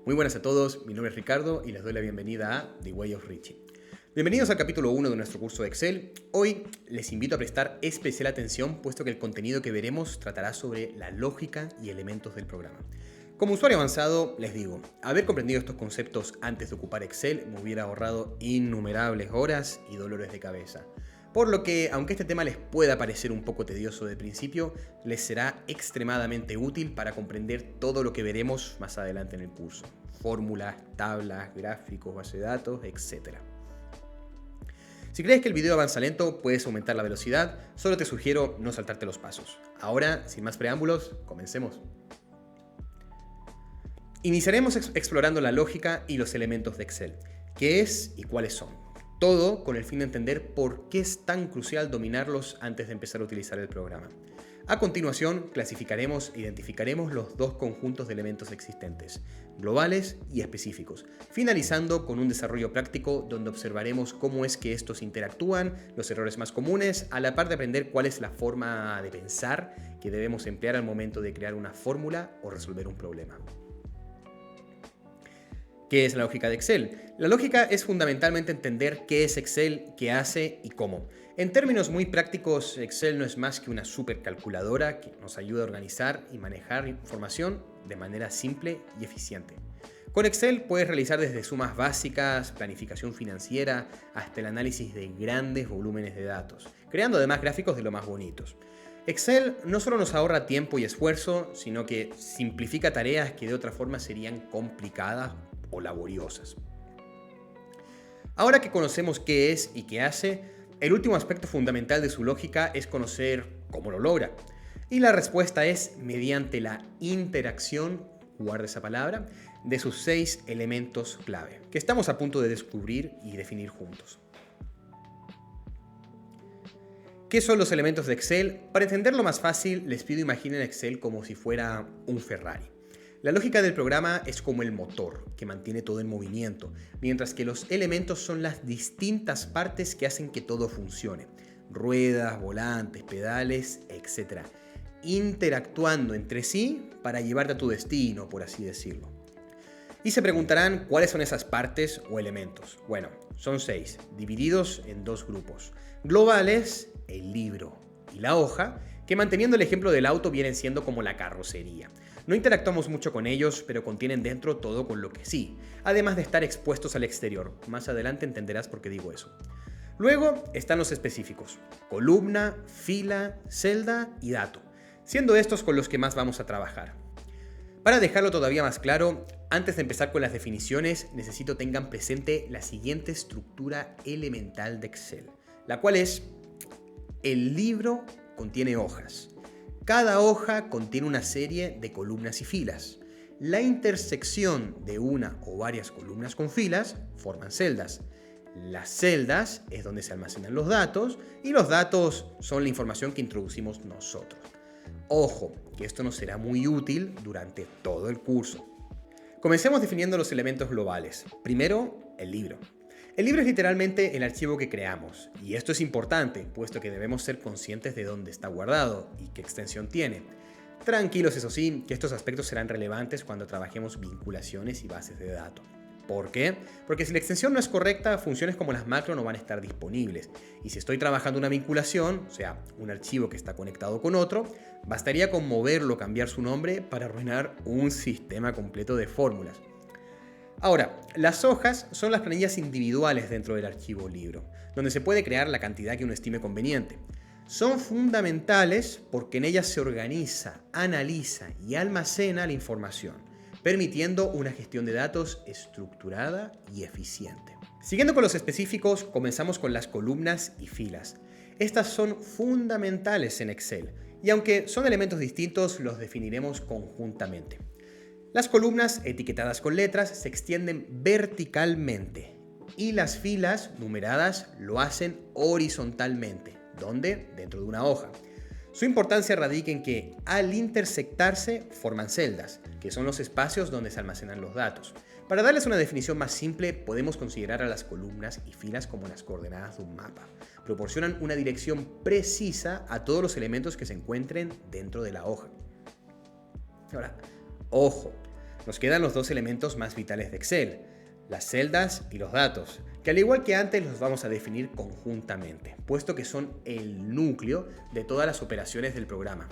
Muy buenas a todos, mi nombre es Ricardo y les doy la bienvenida a The Way of Richie. Bienvenidos al capítulo 1 de nuestro curso de Excel. Hoy les invito a prestar especial atención puesto que el contenido que veremos tratará sobre la lógica y elementos del programa. Como usuario avanzado, les digo, haber comprendido estos conceptos antes de ocupar Excel me hubiera ahorrado innumerables horas y dolores de cabeza. Por lo que, aunque este tema les pueda parecer un poco tedioso de principio, les será extremadamente útil para comprender todo lo que veremos más adelante en el curso. Fórmulas, tablas, gráficos, base de datos, etc. Si crees que el video avanza lento, puedes aumentar la velocidad, solo te sugiero no saltarte los pasos. Ahora, sin más preámbulos, comencemos. Iniciaremos explorando la lógica y los elementos de Excel. ¿Qué es y cuáles son? Todo con el fin de entender por qué es tan crucial dominarlos antes de empezar a utilizar el programa. A continuación, clasificaremos e identificaremos los dos conjuntos de elementos existentes, globales y específicos, finalizando con un desarrollo práctico donde observaremos cómo es que estos interactúan, los errores más comunes, a la par de aprender cuál es la forma de pensar que debemos emplear al momento de crear una fórmula o resolver un problema. ¿Qué es la lógica de Excel? La lógica es fundamentalmente entender qué es Excel, qué hace y cómo. En términos muy prácticos, Excel no es más que una supercalculadora que nos ayuda a organizar y manejar información de manera simple y eficiente. Con Excel puedes realizar desde sumas básicas, planificación financiera, hasta el análisis de grandes volúmenes de datos, creando además gráficos de lo más bonitos. Excel no solo nos ahorra tiempo y esfuerzo, sino que simplifica tareas que de otra forma serían complicadas o laboriosas. Ahora que conocemos qué es y qué hace, el último aspecto fundamental de su lógica es conocer cómo lo logra. Y la respuesta es mediante la interacción, guarda esa palabra, de sus 6 elementos clave, que estamos a punto de descubrir y definir juntos. ¿Qué son los elementos de Excel? Para entenderlo más fácil, les pido imaginen Excel como si fuera un Ferrari. La lógica del programa es como el motor, que mantiene todo en movimiento, mientras que los elementos son las distintas partes que hacen que todo funcione. Ruedas, volantes, pedales, etc. Interactuando entre sí para llevarte a tu destino, por así decirlo. Y se preguntarán cuáles son esas partes o elementos. Bueno, son 6, divididos en 2 grupos. Globales, el libro y la hoja, que manteniendo el ejemplo del auto vienen siendo como la carrocería. No interactuamos mucho con ellos, pero contienen dentro todo con lo que sí, además de estar expuestos al exterior. Más adelante entenderás por qué digo eso. Luego están los específicos, columna, fila, celda y dato, siendo estos con los que más vamos a trabajar. Para dejarlo todavía más claro, antes de empezar con las definiciones, necesito tengan presente la siguiente estructura elemental de Excel, la cual es: el libro contiene hojas. Cada hoja contiene una serie de columnas y filas. La intersección de una o varias columnas con filas forman celdas. Las celdas es donde se almacenan los datos y los datos son la información que introducimos nosotros. Ojo, que esto nos será muy útil durante todo el curso. Comencemos definiendo los elementos globales. Primero, el libro. El libro es literalmente el archivo que creamos, y esto es importante, puesto que debemos ser conscientes de dónde está guardado y qué extensión tiene. Tranquilos, eso sí, que estos aspectos serán relevantes cuando trabajemos vinculaciones y bases de datos. ¿Por qué? Porque si la extensión no es correcta, funciones como las macro no van a estar disponibles. Y si estoy trabajando una vinculación, o sea, un archivo que está conectado con otro, bastaría con moverlo o cambiar su nombre para arruinar un sistema completo de fórmulas. Ahora, las hojas son las planillas individuales dentro del archivo libro, donde se puede crear la cantidad que uno estime conveniente. Son fundamentales porque en ellas se organiza, analiza y almacena la información, permitiendo una gestión de datos estructurada y eficiente. Siguiendo con los específicos, comenzamos con las columnas y filas. Estas son fundamentales en Excel, y aunque son elementos distintos, los definiremos conjuntamente. Las columnas, etiquetadas con letras, se extienden verticalmente y las filas numeradas lo hacen horizontalmente. ¿Dónde? Dentro de una hoja. Su importancia radica en que al intersectarse forman celdas, que son los espacios donde se almacenan los datos. Para darles una definición más simple, podemos considerar a las columnas y filas como las coordenadas de un mapa. Proporcionan una dirección precisa a todos los elementos que se encuentren dentro de la hoja. Ahora, ojo, Nos quedan los dos elementos más vitales de Excel, las celdas y los datos, que al igual que antes los vamos a definir conjuntamente, puesto que son el núcleo de todas las operaciones del programa.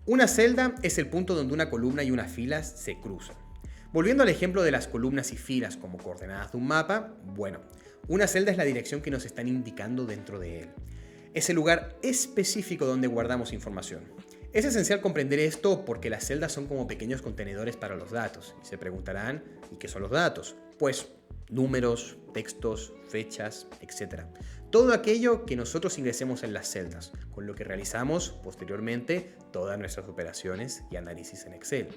Una celda es el punto donde una columna y una fila se cruzan. Volviendo al ejemplo de las columnas y filas como coordenadas de un mapa, bueno, una celda es la dirección que nos están indicando dentro de él. Es el lugar específico donde guardamos información. Es esencial comprender esto porque las celdas son como pequeños contenedores para los datos. Y se preguntarán, ¿y qué son los datos? Pues números, textos, fechas, etc. Todo aquello que nosotros ingresemos en las celdas, con lo que realizamos posteriormente todas nuestras operaciones y análisis en Excel.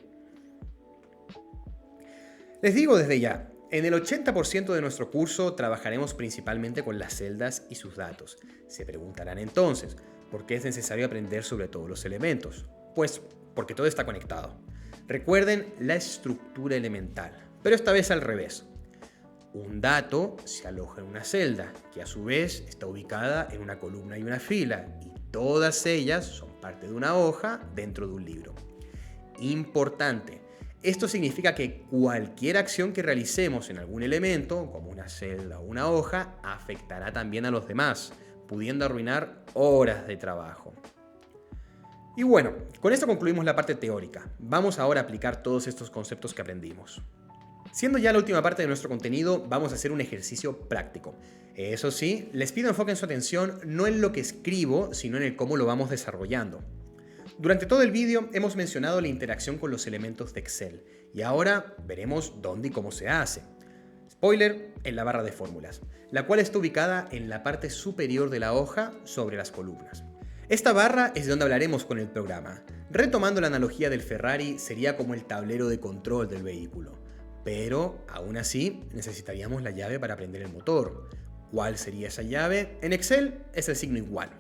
Les digo desde ya, en el 80% de nuestro curso trabajaremos principalmente con las celdas y sus datos. Se preguntarán entonces, ¿por qué es necesario aprender sobre todos los elementos? Pues porque todo está conectado. Recuerden la estructura elemental, pero esta vez al revés. Un dato se aloja en una celda, que a su vez está ubicada en una columna y una fila, y todas ellas son parte de una hoja dentro de un libro. Importante. Esto significa que cualquier acción que realicemos en algún elemento, como una celda o una hoja, afectará también a los demás, pudiendo arruinar horas de trabajo. Y bueno, con esto concluimos la parte teórica. Vamos ahora a aplicar todos estos conceptos que aprendimos. Siendo ya la última parte de nuestro contenido, vamos a hacer un ejercicio práctico. Eso sí, les pido enfoquen su atención no en lo que escribo, sino en el cómo lo vamos desarrollando. Durante todo el vídeo hemos mencionado la interacción con los elementos de Excel y ahora veremos dónde y cómo se hace. Spoiler, en la barra de fórmulas, la cual está ubicada en la parte superior de la hoja sobre las columnas. Esta barra es de donde hablaremos con el programa. Retomando la analogía del Ferrari, sería como el tablero de control del vehículo. Pero, aún así, necesitaríamos la llave para prender el motor. ¿Cuál sería esa llave? En Excel es el signo igual.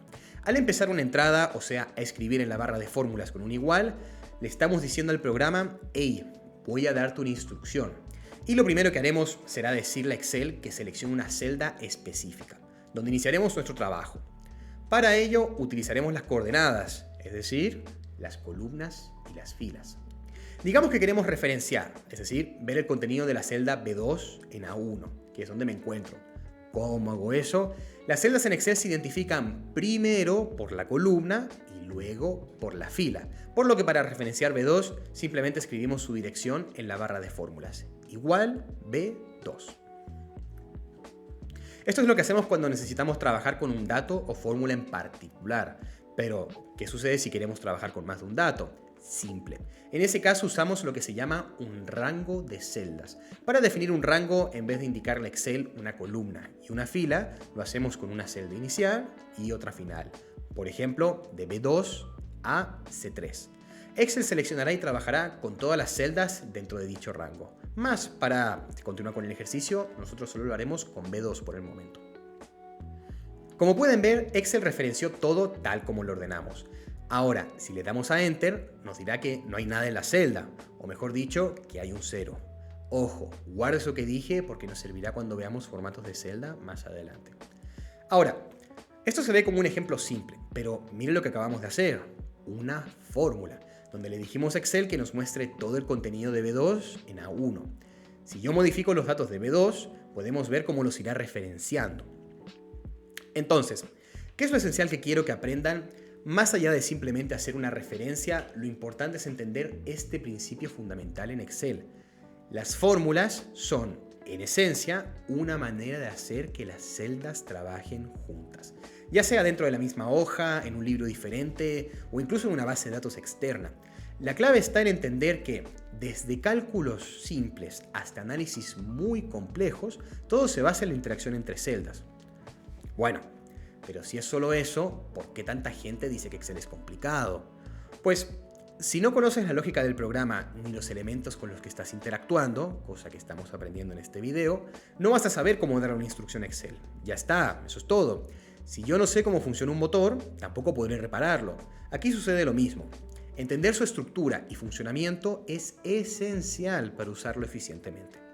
Al empezar una entrada, o sea, a escribir en la barra de fórmulas con un igual, le estamos diciendo al programa, hey, voy a darte una instrucción. Y lo primero que haremos será decirle a Excel que seleccione una celda específica, donde iniciaremos nuestro trabajo. Para ello, utilizaremos las coordenadas, es decir, las columnas y las filas. Digamos que queremos referenciar, es decir, ver el contenido de la celda B2 en A1, que es donde me encuentro. ¿Cómo hago eso? Las celdas en Excel se identifican primero por la columna y luego por la fila, por lo que para referenciar B2 simplemente escribimos su dirección en la barra de fórmulas, igual B2. Esto es lo que hacemos cuando necesitamos trabajar con un dato o fórmula en particular. Pero, ¿qué sucede si queremos trabajar con más de un dato? Simple. En ese caso usamos lo que se llama un rango de celdas. Para definir un rango, en vez de indicarle a Excel una columna y una fila, lo hacemos con una celda inicial y otra final. Por ejemplo, de B2 a C3. Excel seleccionará y trabajará con todas las celdas dentro de dicho rango. Más, para continuar con el ejercicio, nosotros solo lo haremos con B2 por el momento. Como pueden ver, Excel referenció todo tal como lo ordenamos. Ahora, si le damos a Enter, nos dirá que no hay nada en la celda, o mejor dicho, que hay un 0. Ojo, guarda eso que dije porque nos servirá cuando veamos formatos de celda más adelante. Ahora, esto se ve como un ejemplo simple, pero miren lo que acabamos de hacer, una fórmula, donde le dijimos a Excel que nos muestre todo el contenido de B2 en A1. Si yo modifico los datos de B2, podemos ver cómo los irá referenciando. Entonces, ¿qué es lo esencial que quiero que aprendan? Más allá de simplemente hacer una referencia, lo importante es entender este principio fundamental en Excel. Las fórmulas son, en esencia, una manera de hacer que las celdas trabajen juntas. Ya sea dentro de la misma hoja, en un libro diferente o incluso en una base de datos externa. La clave está en entender que, desde cálculos simples hasta análisis muy complejos, todo se basa en la interacción entre celdas. Bueno, pero si es solo eso, ¿por qué tanta gente dice que Excel es complicado? Pues, si no conoces la lógica del programa ni los elementos con los que estás interactuando, cosa que estamos aprendiendo en este video, no vas a saber cómo dar una instrucción a Excel. Ya está, eso es todo. Si yo no sé cómo funciona un motor, tampoco podré repararlo. Aquí sucede lo mismo. Entender su estructura y funcionamiento es esencial para usarlo eficientemente.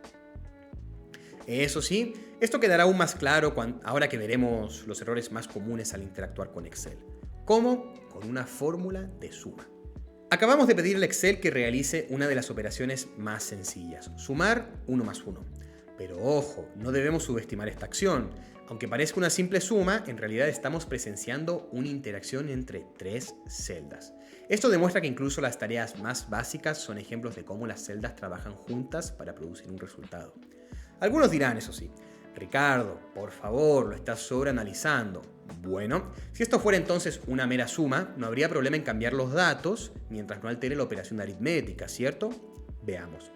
Eso sí, esto quedará aún más claro ahora que veremos los errores más comunes al interactuar con Excel. ¿Cómo? Con una fórmula de suma. Acabamos de pedirle a Excel que realice una de las operaciones más sencillas, sumar 1 más 1. Pero ojo, no debemos subestimar esta acción. Aunque parezca una simple suma, en realidad estamos presenciando una interacción entre 3 celdas. Esto demuestra que incluso las tareas más básicas son ejemplos de cómo las celdas trabajan juntas para producir un resultado. Algunos dirán, eso sí, Ricardo, por favor, lo estás sobreanalizando. Bueno, si esto fuera entonces una mera suma, no habría problema en cambiar los datos mientras no altere la operación aritmética, ¿cierto? Veamos.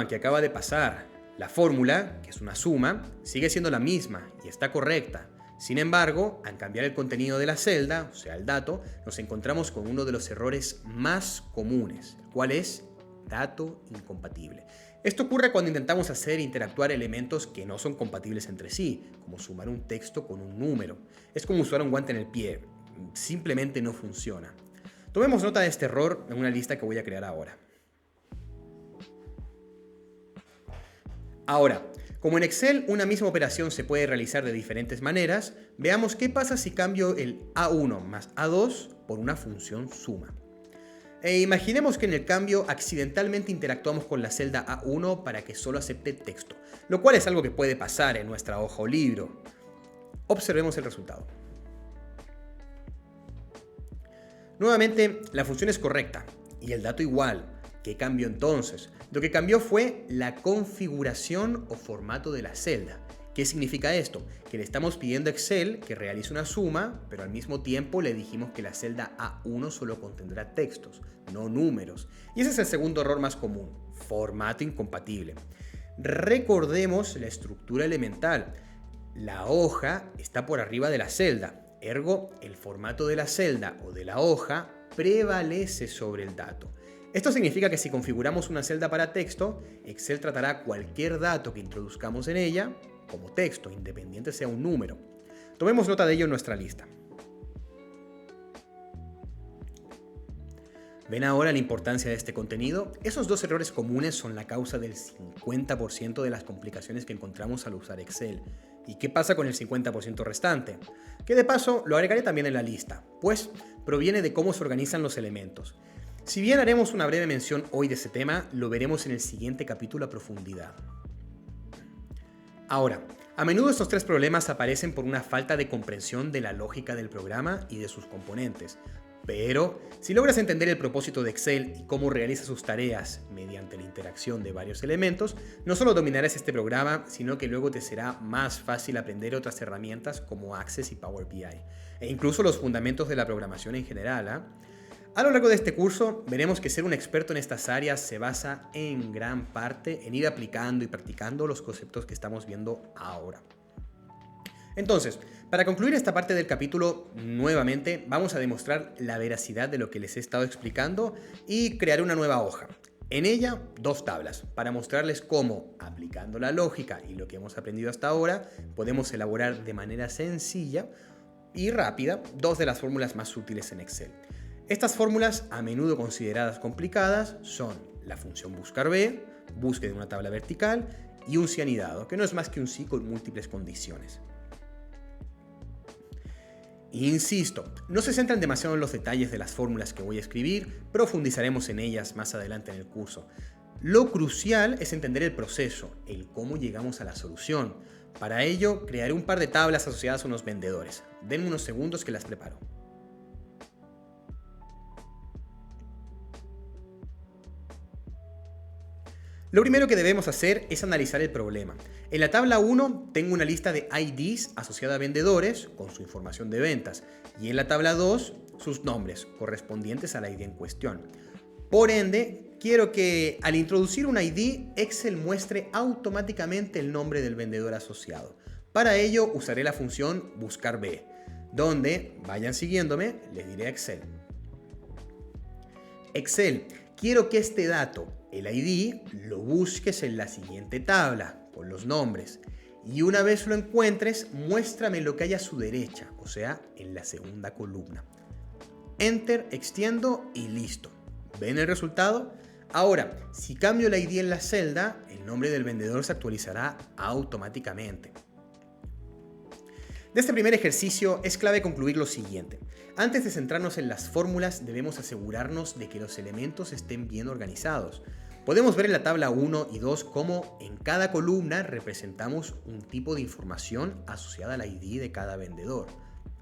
¿Qué acaba de pasar? La fórmula, que es una suma, sigue siendo la misma y está correcta. Sin embargo, al cambiar el contenido de la celda, o sea, el dato, nos encontramos con uno de los errores más comunes, el cual es dato incompatible. Esto ocurre cuando intentamos hacer interactuar elementos que no son compatibles entre sí, como sumar un texto con un número. Es como usar un guante en el pie, simplemente no funciona. Tomemos nota de este error en una lista que voy a crear ahora. Ahora, como en Excel una misma operación se puede realizar de diferentes maneras, veamos qué pasa si cambio el A1 más A2 por una función suma. Imaginemos que en el cambio accidentalmente interactuamos con la celda A1 para que solo acepte texto, lo cual es algo que puede pasar en nuestra hoja o libro. Observemos el resultado. Nuevamente, la función es correcta y el dato igual. ¿Qué cambió entonces? Lo que cambió fue la configuración o formato de la celda. ¿Qué significa esto? Que le estamos pidiendo a Excel que realice una suma, pero al mismo tiempo le dijimos que la celda A1 solo contendrá textos, no números. Y ese es el segundo error más común, formato incompatible. Recordemos la estructura elemental. La hoja está por arriba de la celda, ergo el formato de la celda o de la hoja prevalece sobre el dato. Esto significa que si configuramos una celda para texto, Excel tratará cualquier dato que introduzcamos en ella como texto, independiente sea un número. Tomemos nota de ello en nuestra lista. ¿Ven ahora la importancia de este contenido? Esos dos errores comunes son la causa del 50% de las complicaciones que encontramos al usar Excel. ¿Y qué pasa con el 50% restante? Que de paso lo agregaré también en la lista, pues proviene de cómo se organizan los elementos. Si bien haremos una breve mención hoy de ese tema, lo veremos en el siguiente capítulo a profundidad. Ahora, a menudo estos tres problemas aparecen por una falta de comprensión de la lógica del programa y de sus componentes. Pero, si logras entender el propósito de Excel y cómo realiza sus tareas mediante la interacción de varios elementos, no solo dominarás este programa, sino que luego te será más fácil aprender otras herramientas como Access y Power BI, e incluso los fundamentos de la programación en general. A lo largo de este curso veremos que ser un experto en estas áreas se basa en gran parte en ir aplicando y practicando los conceptos que estamos viendo ahora. Entonces, para concluir esta parte del capítulo, nuevamente vamos a demostrar la veracidad de lo que les he estado explicando y crear una nueva hoja. En ella, 2 tablas, para mostrarles cómo, aplicando la lógica y lo que hemos aprendido hasta ahora, podemos elaborar de manera sencilla y rápida 2 de las fórmulas más útiles en Excel. Estas fórmulas, a menudo consideradas complicadas, son la función buscar B, búsqueda de una tabla vertical y un si anidado, que no es más que un si con múltiples condiciones. Insisto, no se centran demasiado en los detalles de las fórmulas que voy a escribir, profundizaremos en ellas más adelante en el curso. Lo crucial es entender el proceso, el cómo llegamos a la solución. Para ello, crearé un par de tablas asociadas a unos vendedores. Denme unos segundos que las preparo. Lo primero que debemos hacer es analizar el problema. En la tabla 1 tengo una lista de IDs asociada a vendedores con su información de ventas y en la tabla 2 sus nombres correspondientes a la ID en cuestión. Por ende, quiero que al introducir un ID, Excel muestre automáticamente el nombre del vendedor asociado. Para ello usaré la función buscar B, donde, vayan siguiéndome, les diré a Excel. Excel, quiero que este dato, el ID, lo busques en la siguiente tabla, con los nombres. Y una vez lo encuentres, muéstrame lo que hay a su derecha, o sea, en la segunda columna. Enter, extiendo y listo. ¿Ven el resultado? Ahora, si cambio la ID en la celda, el nombre del vendedor se actualizará automáticamente. De este primer ejercicio es clave concluir lo siguiente. antes de centrarnos en las fórmulas, debemos asegurarnos de que los elementos estén bien organizados. Podemos ver en la tabla 1 y 2 cómo en cada columna representamos un tipo de información asociada al ID de cada vendedor.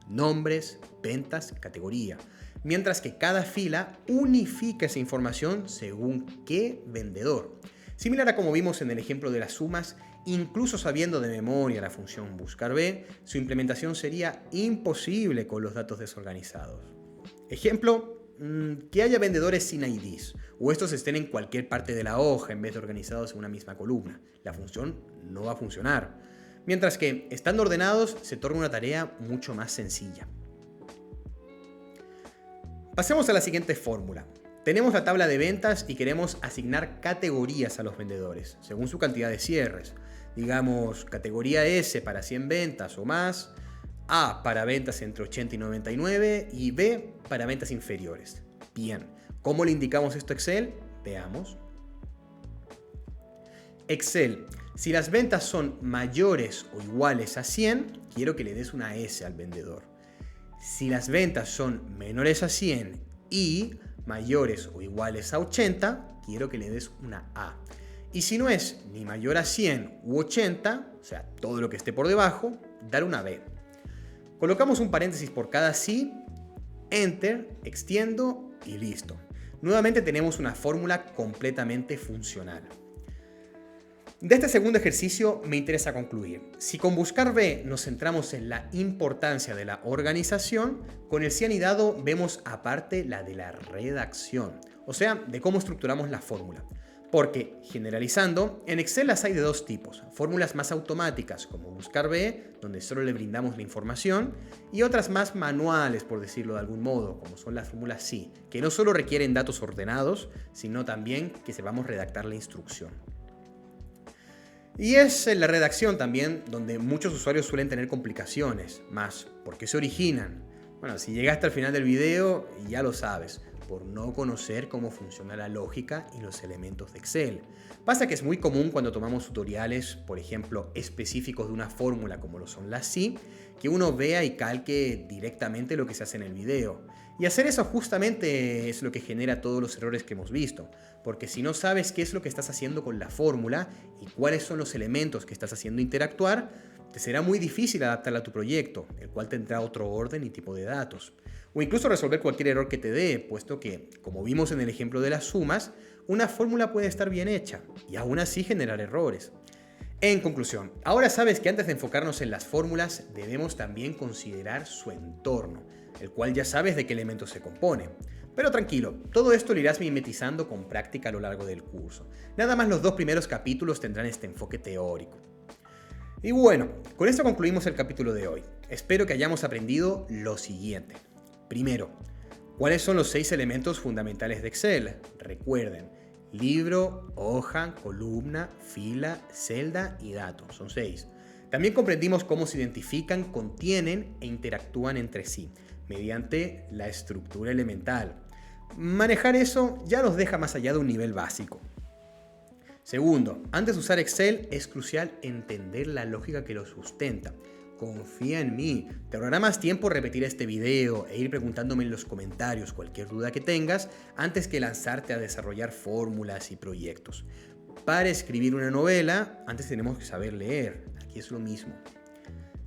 Nombres, ventas, categoría. Mientras que cada fila unifica esa información según qué vendedor. Similar a como vimos en el ejemplo de las sumas, incluso sabiendo de memoria la función buscar B, su implementación sería imposible con los datos desorganizados. Ejemplo, que haya vendedores sin IDs, o estos estén en cualquier parte de la hoja en vez de organizados en una misma columna. La función no va a funcionar. Mientras que, estando ordenados, se torna una tarea mucho más sencilla. Pasemos a la siguiente fórmula. Tenemos la tabla de ventas y queremos asignar categorías a los vendedores, según su cantidad de cierres. Digamos, categoría S para 100 ventas o más, A para ventas entre 80 y 99 y B para ventas inferiores. Bien, ¿cómo le indicamos esto a Excel? Veamos. Excel, si las ventas son mayores o iguales a 100, quiero que le des una S al vendedor. Si las ventas son menores a 100 y mayores o iguales a 80, quiero que le des una A. Y si no es ni mayor a 100 u 80, o sea, todo lo que esté por debajo, dar una B. Colocamos un paréntesis por cada sí, Enter, extiendo y listo. Nuevamente tenemos una fórmula completamente funcional. De este segundo ejercicio me interesa concluir. Si con buscar B nos centramos en la importancia de la organización, con el sí anidado vemos aparte la de la redacción, o sea, de cómo estructuramos la fórmula. Porque, generalizando, en Excel las hay de dos tipos. Fórmulas más automáticas, como buscar B, donde solo le brindamos la información, y otras más manuales, por decirlo de algún modo, como son las fórmulas sí, que no solo requieren datos ordenados, sino también que sepamos redactar la instrucción. Y es en la redacción también donde muchos usuarios suelen tener complicaciones, más ¿por qué se originan? Bueno, si llegaste al final del video, ya lo sabes, por no conocer cómo funciona la lógica y los elementos de Excel. Pasa que es muy común cuando tomamos tutoriales, por ejemplo, específicos de una fórmula como lo son las sí, que uno vea y calque directamente lo que se hace en el video. Y hacer eso justamente es lo que genera todos los errores que hemos visto, porque si no sabes qué es lo que estás haciendo con la fórmula y cuáles son los elementos que estás haciendo interactuar, te será muy difícil adaptarla a tu proyecto, el cual tendrá otro orden y tipo de datos. O incluso resolver cualquier error que te dé, puesto que, como vimos en el ejemplo de las sumas, una fórmula puede estar bien hecha y aún así generar errores. En conclusión, ahora sabes que antes de enfocarnos en las fórmulas, debemos también considerar su entorno, el cual ya sabes de qué elementos se compone. Pero tranquilo, todo esto lo irás mimetizando con práctica a lo largo del curso. Nada más los 2 primeros capítulos tendrán este enfoque teórico. Y bueno, con esto concluimos el capítulo de hoy. Espero que hayamos aprendido lo siguiente. Primero, ¿cuáles son los 6 elementos fundamentales de Excel? Recuerden, libro, hoja, columna, fila, celda y dato. Son 6. También comprendimos cómo se identifican, contienen e interactúan entre sí, mediante la estructura elemental. Manejar eso ya nos deja más allá de un nivel básico. Segundo, antes de usar Excel es crucial entender la lógica que lo sustenta. Confía en mí, te ahorrará más tiempo repetir este video e ir preguntándome en los comentarios cualquier duda que tengas antes que lanzarte a desarrollar fórmulas y proyectos. Para escribir una novela, antes tenemos que saber leer, aquí es lo mismo.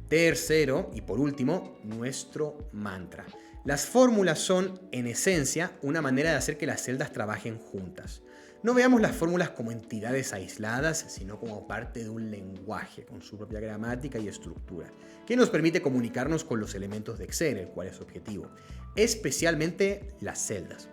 Tercero, y por último, nuestro mantra. Las fórmulas son, en esencia, una manera de hacer que las celdas trabajen juntas. No veamos las fórmulas como entidades aisladas, sino como parte de un lenguaje con su propia gramática y estructura, que nos permite comunicarnos con los elementos de Excel, el cual es su objetivo, especialmente las celdas.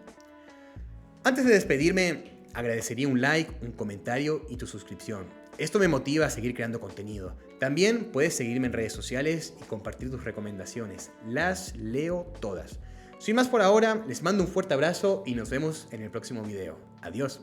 Antes de despedirme, agradecería un like, un comentario y tu suscripción. Esto me motiva a seguir creando contenido. También puedes seguirme en redes sociales y compartir tus recomendaciones. Las leo todas. Sin más por ahora, les mando un fuerte abrazo y nos vemos en el próximo video. Adiós.